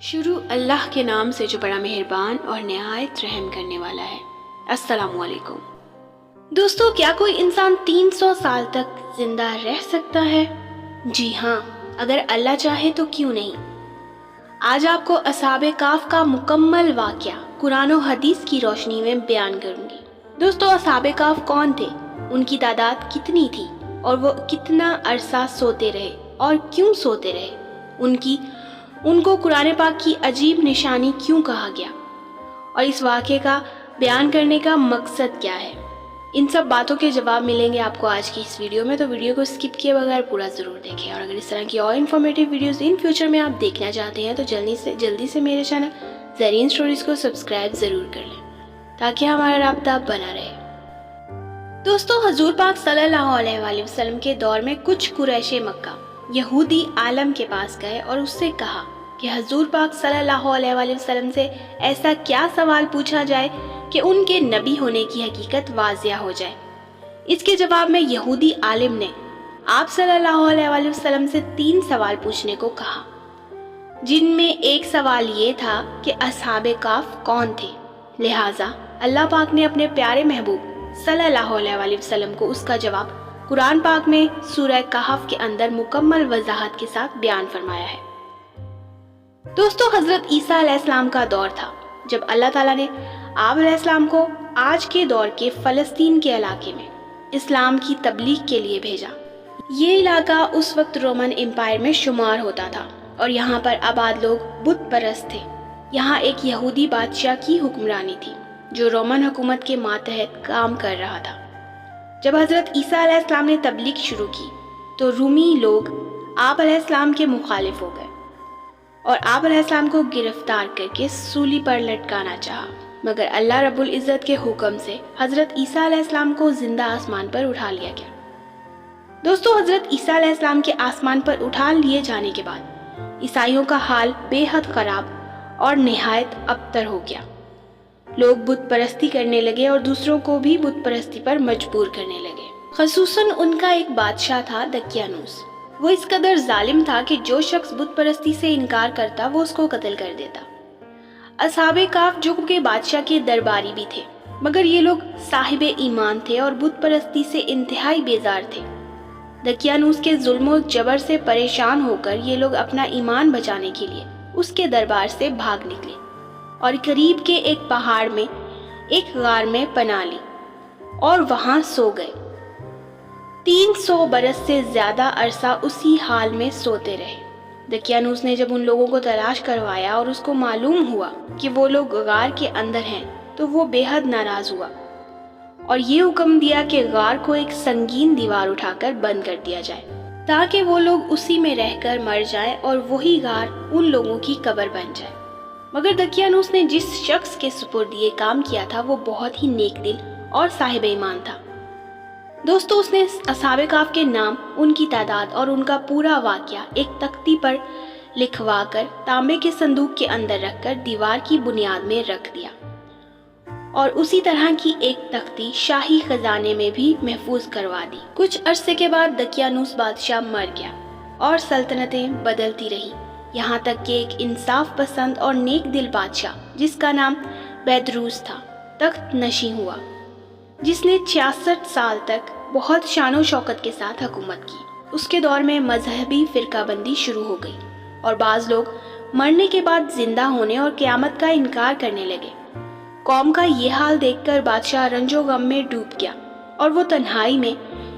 شروع اللہ کے نام سے جو بڑا مہربان اور نہایت رحم کرنے والا ہے۔ السلام علیکم دوستو، کیا کوئی انسان 300 سال تک زندہ رہ سکتا ہے؟ جی ہاں، اگر اللہ چاہے تو کیوں نہیں۔ آج آپ کو اصحاب کہف کا مکمل واقعہ قرآن و حدیث کی روشنی میں بیان کروں گی۔ دوستو، اصحاب کہف کون تھے؟ ان کی تعداد کتنی تھی اور وہ کتنا عرصہ سوتے رہے اور کیوں سوتے رہے؟ ان کو قرآن پاک کی عجیب نشانی کیوں کہا گیا اور اس واقعے کا بیان کرنے کا مقصد کیا ہے؟ ان سب باتوں کے جواب ملیں گے آپ کو آج کی اس ویڈیو میں، تو ویڈیو کو سکپ کیے بغیر پورا ضرور دیکھیں۔ اور اگر اس طرح کی اور انفارمیٹیو ویڈیوز ان فیوچر میں آپ دیکھنا چاہتے ہیں تو جلدی سے میرے چینل زرین اسٹوریز کو سبسکرائب ضرور کر لیں تاکہ ہمارا رابطہ بنا رہے۔ دوستو، حضور پاک صلی اللہ علیہ وآلہ وسلم کے دور میں کچھ قریش مکہ یہودی عالم کے پاس گئے اور اس سے کہا کہ حضور پاک صلی اللہ علیہ وآلہ وسلم سے ایسا کیا سوال پوچھا جائے کہ ان کے نبی ہونے کی حقیقت واضح ہو جائے۔ اس کے جواب میں یہودی عالم نے آپ صلی اللہ علیہ وآلہ وسلم سے 3 سوال پوچھنے کو کہا، جن میں ایک سوال یہ تھا کہ اصحاب کہف کون تھے۔ لہٰذا اللہ پاک نے اپنے پیارے محبوب صلی اللہ علیہ وآلہ وسلم کو اس کا جواب قرآن پاک میں سورہ کہف کے اندر مکمل وضاحت کے ساتھ بیان فرمایا ہے۔ دوستو، حضرت عیسیٰ علیہ السلام کا دور تھا جب اللہ تعالیٰ نے آپ علیہ السلام کو آج کے دور کے فلسطین کے علاقے میں اسلام کی تبلیغ کے لیے بھیجا۔ یہ علاقہ اس وقت رومن امپائر میں شمار ہوتا تھا اور یہاں پر آباد لوگ بت پرست تھے۔ یہاں ایک یہودی بادشاہ کی حکمرانی تھی جو رومن حکومت کے ماتحت کام کر رہا تھا۔ جب حضرت عیسیٰ علیہ السلام نے تبلیغ شروع کی تو رومی لوگ آپ علیہ السلام کے مخالف ہو گئے اور آپ علیہ السلام کو گرفتار کر کے سولی پر لٹکانا چاہا، مگر اللہ رب العزت کے حکم سے حضرت عیسیٰ علیہ السلام کو زندہ آسمان پر اٹھا لیا گیا۔ دوستو، حضرت عیسیٰ علیہ السلام کے آسمان پر اٹھا لیے جانے کے بعد عیسائیوں کا حال بے حد خراب اور نہایت ابتر ہو گیا۔ لوگ بت پرستی کرنے لگے اور دوسروں کو بھی بت پرستی پر مجبور کرنے لگے۔ خصوصاً ان کا ایک بادشاہ تھا دقیانوس۔ وہ اس قدر ظالم تھا کہ جو شخص بت پرستی سے انکار کرتا وہ اس کو قتل کر دیتا۔ اصحاب کہف جو کہ بادشاہ کے درباری بھی تھے، مگر یہ لوگ صاحب ایمان تھے اور بت پرستی سے انتہائی بیزار تھے۔ دقیانوس کے ظلم و جبر سے پریشان ہو کر یہ لوگ اپنا ایمان بچانے کے لیے اس کے دربار سے بھاگ نکلے اور قریب کے ایک پہاڑ میں ایک غار میں پناہ لی اور وہاں سو گئے۔ 300 برس سے زیادہ عرصہ اسی حال میں سوتے رہے۔ دقیانوس نے جب ان لوگوں کو تلاش کروایا اور اس کو معلوم ہوا کہ وہ لوگ غار کے اندر ہیں تو وہ بے حد ناراض ہوا اور یہ حکم دیا کہ غار کو ایک سنگین دیوار اٹھا کر بند کر دیا جائے تاکہ وہ لوگ اسی میں رہ کر مر جائیں اور وہی غار ان لوگوں کی قبر بن جائے۔ مگر دقیانوس نے جس شخص کے سپرد یہ کام کیا تھا وہ بہت ہی نیک دل اور صاحب ایمان تھا۔ دوستو، اس نے اصحاب کہف کے نام، ان کی تعداد اور ان کا پورا واقعہ ایک تختی پر لکھوا کر تانبے کے صندوق کے اندر رکھ کر دیوار کی بنیاد میں رکھ دیا اور اسی طرح کی ایک تختی شاہی خزانے میں بھی محفوظ کروا دی۔ کچھ عرصے کے بعد دقیانوس بادشاہ مر گیا اور سلطنتیں بدلتی رہیں، یہاں تک کہ ایک انصاف پسند اور نیک دل بادشاہ جس کا نام بیدروس تھا تخت نشین ہوا، جس نے 66 سال تک بہت شان و شوکت کے ساتھ حکومت کی۔ اس کے دور میں مذہبی فرقہ بندی شروع ہو گئی اور بعض لوگ مرنے کے بعد زندہ ہونے اور قیامت کا انکار کرنے لگے۔ قوم کا یہ حال دیکھ کر بادشاہ رنج و غم میں ڈوب گیا اور وہ تنہائی میں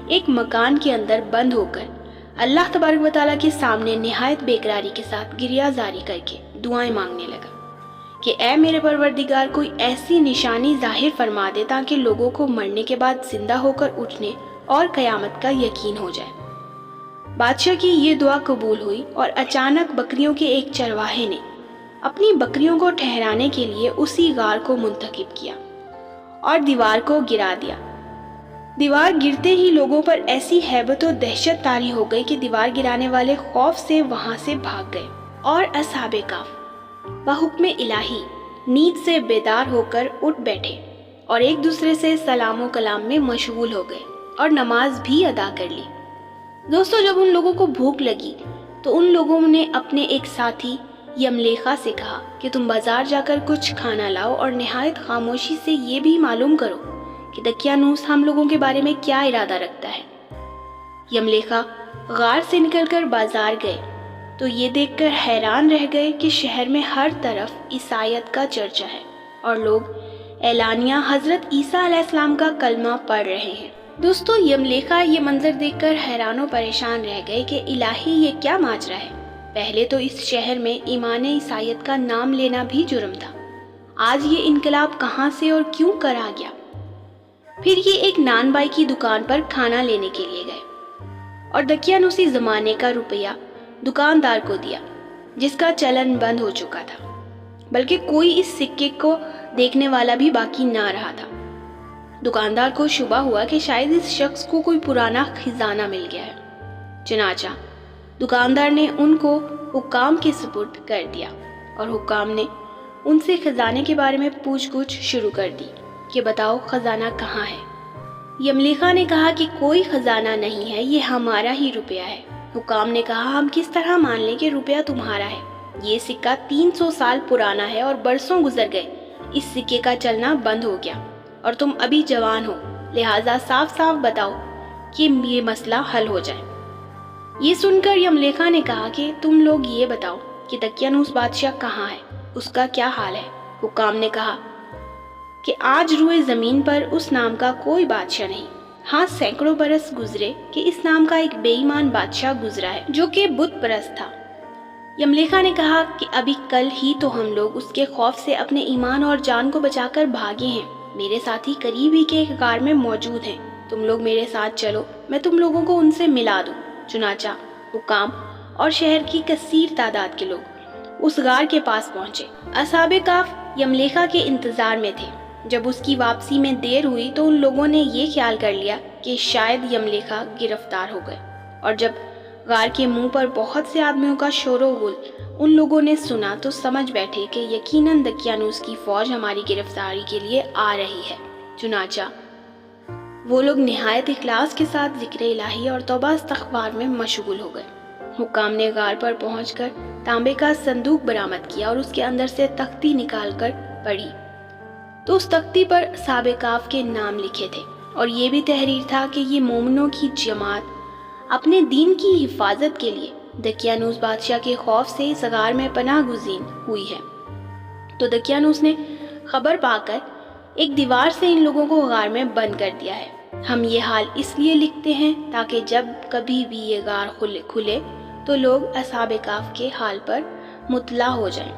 ایک مکان کے اندر بند ہو کر اللہ تبارک و تعالیٰ کے سامنے نہایت بے قراری کے ساتھ گریہ زاری کر کے دعائیں مانگنے لگا کہ اے میرے پروردگار، کوئی ایسی نشانی ظاہر فرما دے تاکہ لوگوں کو مرنے کے بعد زندہ ہو کر اٹھنے اور قیامت کا یقین ہو جائے۔ بادشاہ کی یہ دعا قبول ہوئی اور اچانک بکریوں کے ایک چرواہے نے اپنی بکریوں کو ٹھہرانے کے لیے اسی غار کو منتخب کیا اور دیوار کو گرا دیا۔ دیوار گرتے ہی لوگوں پر ایسی ہیبت و دہشت طاری ہو گئی کہ دیوار گرانے والے خوف سے وہاں سے بھاگ گئے اور اصحاب کہف بحکم الہی نیند سے بیدار ہو کر اٹھ بیٹھے اور ایک دوسرے سے سلام و کلام میں مشغول ہو گئے اور نماز بھی ادا کر لی۔ دوستو، جب ان لوگوں کو بھوک لگی تو ان لوگوں نے اپنے ایک ساتھی یملیخا سے کہا کہ تم بازار جا کر کچھ کھانا لاؤ اور نہایت خاموشی سے یہ بھی معلوم کرو کہ دقیانوس ہم لوگوں کے بارے میں کیا ارادہ رکھتا ہے۔ یملیخا غار سے نکل کر بازار گئے تو یہ دیکھ کر حیران رہ گئے کہ شہر میں ہر طرف عیسائیت کا چرچا ہے اور لوگ اعلانیہ حضرت عیسیٰ علیہ السلام کا کلمہ پڑھ رہے ہیں۔ دوستو، یملیخا یہ منظر دیکھ کر حیران و پریشان رہ گئے کہ الہی یہ کیا ماجرا ہے۔ پہلے تو اس شہر میں ایمان عیسائیت کا نام لینا بھی جرم تھا، آج یہ انقلاب کہاں سے اور کیوں کر آ گیا؟ پھر یہ ایک نان بائی کی دکان پر کھانا لینے کے لیے گئے اور دقیانوسی زمانے کا روپیہ دکاندار کو دیا جس کا چلن بند ہو چکا تھا، بلکہ کوئی اس سکے کو دیکھنے والا بھی باقی نہ رہا تھا۔ دکاندار کو شبہ ہوا کہ شاید اس شخص کو کوئی پرانا خزانہ مل گیا ہے، چنانچہ دکاندار نے ان کو حکام کے سپرد کر دیا اور حکام نے ان سے خزانے کے بارے میں پوچھ گچھ شروع کر دی کہ بتاؤ خزانہ کہاں ہے۔ یملیخا نے کہا کہ کوئی خزانہ نہیں ہے، یہ ہمارا ہی روپیہ ہے۔ حکام نے کہا ہم کس طرح مان لیں کہ روپیہ تمہارا ہے؟ یہ سکہ 300 سال پرانا ہے اور برسوں گزر گئے، اس سکے کا چلنا بند ہو گیا اور تم ابھی جوان ہو، لہٰذا صاف صاف بتاؤ کہ یہ مسئلہ حل ہو جائے۔ یہ سن کر یملیخا نے کہا کہ تم لوگ یہ بتاؤ کہ دقیانوس بادشاہ کہاں ہے، اس کا کیا حال ہے؟ حکام نے کہا کہ آج روئے زمین پر اس نام کا کوئی بادشاہ نہیں، ہاں سینکڑوں برس گزرے کہ اس نام کا ایک بے ایمان بادشاہ گزرا ہے جو کہ بت پرست تھا۔ یملیخا نے کہا کہ ابھی کل ہی تو ہم لوگ اس کے خوف سے اپنے ایمان اور جان کو بچا کر بھاگے ہیں، میرے ساتھی قریب ہی کے ایک غار میں موجود ہیں، تم لوگ میرے ساتھ چلو، میں تم لوگوں کو ان سے ملا دوں۔ چنانچہ حکام اور شہر کی کثیر تعداد کے لوگ اس غار کے پاس پہنچے۔ اصحاب کہف یملیخا کے انتظار میں تھے۔ جب اس کی واپسی میں دیر ہوئی تو ان لوگوں نے یہ خیال کر لیا کہ شاید یملیخا گرفتار ہو گئے، اور جب غار کے منہ پر بہت سے آدمیوں کا شور و غل ان لوگوں نے سنا تو سمجھ بیٹھے کہ یقیناً دقیانوس کی فوج ہماری گرفتاری کے لیے آ رہی ہے۔ چنانچہ وہ لوگ نہایت اخلاص کے ساتھ ذکر الہی اور توبہ استغفار میں مشغول ہو گئے۔ حکام نے غار پر پہنچ کر تانبے کا صندوق برآمد کیا اور اس کے اندر سے تختی نکال کر پڑھی تو اس تختی پر اصحاب کہف کے نام لکھے تھے، اور یہ بھی تحریر تھا کہ یہ مومنوں کی جماعت اپنے دین کی حفاظت کے لیے دقیانوس بادشاہ کے خوف سے اس غار میں پناہ گزین ہوئی ہے۔ تو دقیانوس نے خبر پا کر ایک دیوار سے ان لوگوں کو غار میں بند کر دیا ہے۔ ہم یہ حال اس لیے لکھتے ہیں تاکہ جب کبھی بھی یہ غار کھلے تو لوگ اصحاب کہف کے حال پر مطلع ہو جائیں۔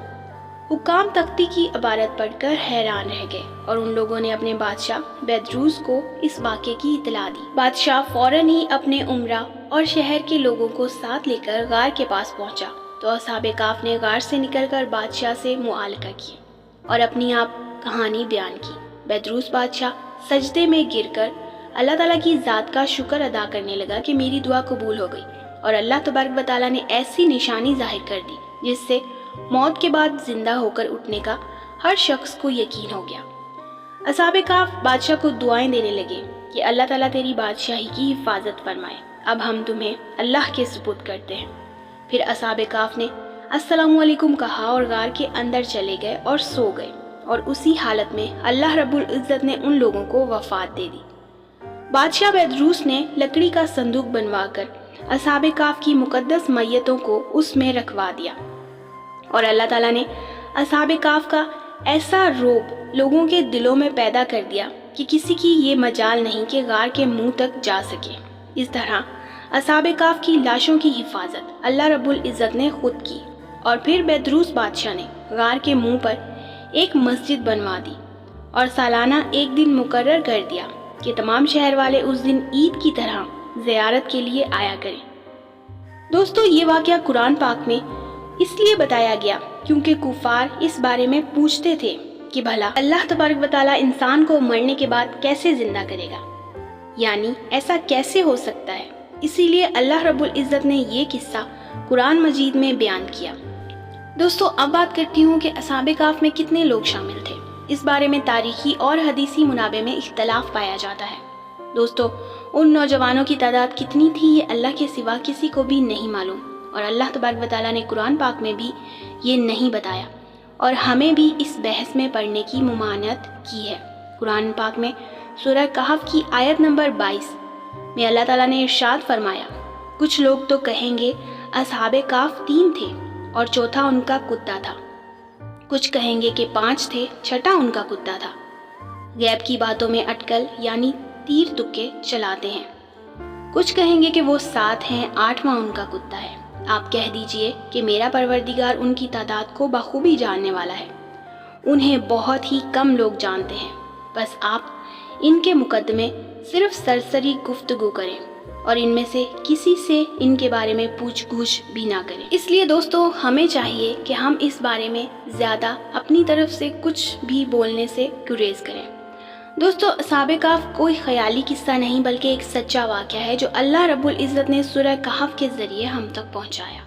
حکام تختی کی عبارت پڑھ کر حیران رہ گئے اور ان لوگوں نے اپنے بادشاہ بیدروس کو اس واقعے کی اطلاع دی۔ بادشاہ فوراً ہی اپنے امراء اور شہر کے لوگوں کو ساتھ لے کر غار کے پاس پہنچا تو اصحاب کہف نے غار سے نکل کر بادشاہ سے معالقہ کیا اور اپنی آپ کہانی بیان کی۔ بیدروس بادشاہ سجدے میں گر کر اللہ تعالیٰ کی ذات کا شکر ادا کرنے لگا کہ میری دعا قبول ہو گئی، اور اللہ تبارک و تعالیٰ نے ایسی نشانی ظاہر کر دی جس سے موت کے بعد زندہ ہو کر اٹھنے کا ہر شخص کو یقین ہو گیا۔ اصحاب کہف بادشاہ کو دعائیں دینے لگے کہ اللہ تعالیٰ تیری بادشاہی کی حفاظت فرمائے، اب ہم تمہیں اللہ کے سپرد کرتے ہیں۔ پھر اصحاب کہف نے السلام علیکم کہا اور غار کے اندر چلے گئے اور سو گئے، اور اسی حالت میں اللہ رب العزت نے ان لوگوں کو وفات دے دی۔ بادشاہ بیدروس نے لکڑی کا صندوق بنوا کر اصحاب کہف کی مقدس میتوں کو اس میں رکھوا دیا، اور اللہ تعالیٰ نے اصحاب کہف کا ایسا رعب لوگوں کے دلوں میں پیدا کر دیا کہ کسی کی یہ مجال نہیں کہ غار کے منہ تک جا سکے۔ اس طرح اصحاب کہف کی لاشوں کی حفاظت اللہ رب العزت نے خود کی، اور پھر بیدروس بادشاہ نے غار کے منہ پر ایک مسجد بنوا دی اور سالانہ ایک دن مقرر کر دیا کہ تمام شہر والے اس دن عید کی طرح زیارت کے لیے آیا کریں۔ دوستو، یہ واقعہ قرآن پاک میں اس لیے بتایا گیا کیونکہ کفار اس بارے میں پوچھتے تھے کہ بھلا اللہ تبارک و تعالیٰ انسان کو مرنے کے بعد کیسے زندہ کرے گا، یعنی ایسا کیسے ہو سکتا ہے۔ اسی لیے اللہ رب العزت نے یہ قصہ قرآن مجید میں بیان کیا۔ دوستو، اب بات کرتی ہوں کہ اصحاب کہف میں کتنے لوگ شامل تھے۔ اس بارے میں تاریخی اور حدیثی منابع میں اختلاف پایا جاتا ہے۔ دوستو، ان نوجوانوں کی تعداد کتنی تھی یہ اللہ کے سوا کسی کو بھی نہیں معلوم۔ اور اللہ تبارک و تعالیٰ نے قرآن پاک میں بھی یہ نہیں بتایا اور ہمیں بھی اس بحث میں پڑھنے کی ممانعت کی ہے۔ قرآن پاک میں سورہ کہف کی آیت نمبر 22 میں اللہ تعالیٰ نے ارشاد فرمایا، کچھ لوگ تو کہیں گے اصحاب کہف 3 تھے اور چوتھا ان کا کتا تھا، کچھ کہیں گے کہ 5 تھے، چھٹا ان کا کتا تھا۔ غیب کی باتوں میں اٹکل یعنی تیر تکے چلاتے ہیں۔ کچھ کہیں گے کہ وہ 7 ہیں، 8واں ان کا کتا ہے۔ آپ کہہ دیجئے کہ میرا پروردگار ان کی تعداد کو بخوبی جاننے والا ہے، انہیں بہت ہی کم لوگ جانتے ہیں، بس آپ ان کے مقدمے صرف سرسری گفتگو کریں اور ان میں سے کسی سے ان کے بارے میں پوچھ گچھ بھی نہ کریں۔ اس لیے دوستو ہمیں چاہیے کہ ہم اس بارے میں زیادہ اپنی طرف سے کچھ بھی بولنے سے گریز کریں۔ دوستو اصحاب کہف کوئی خیالی قصہ نہیں بلکہ ایک سچا واقعہ ہے جو اللہ رب العزت نے سورہ کہف کے ذریعے ہم تک پہنچایا۔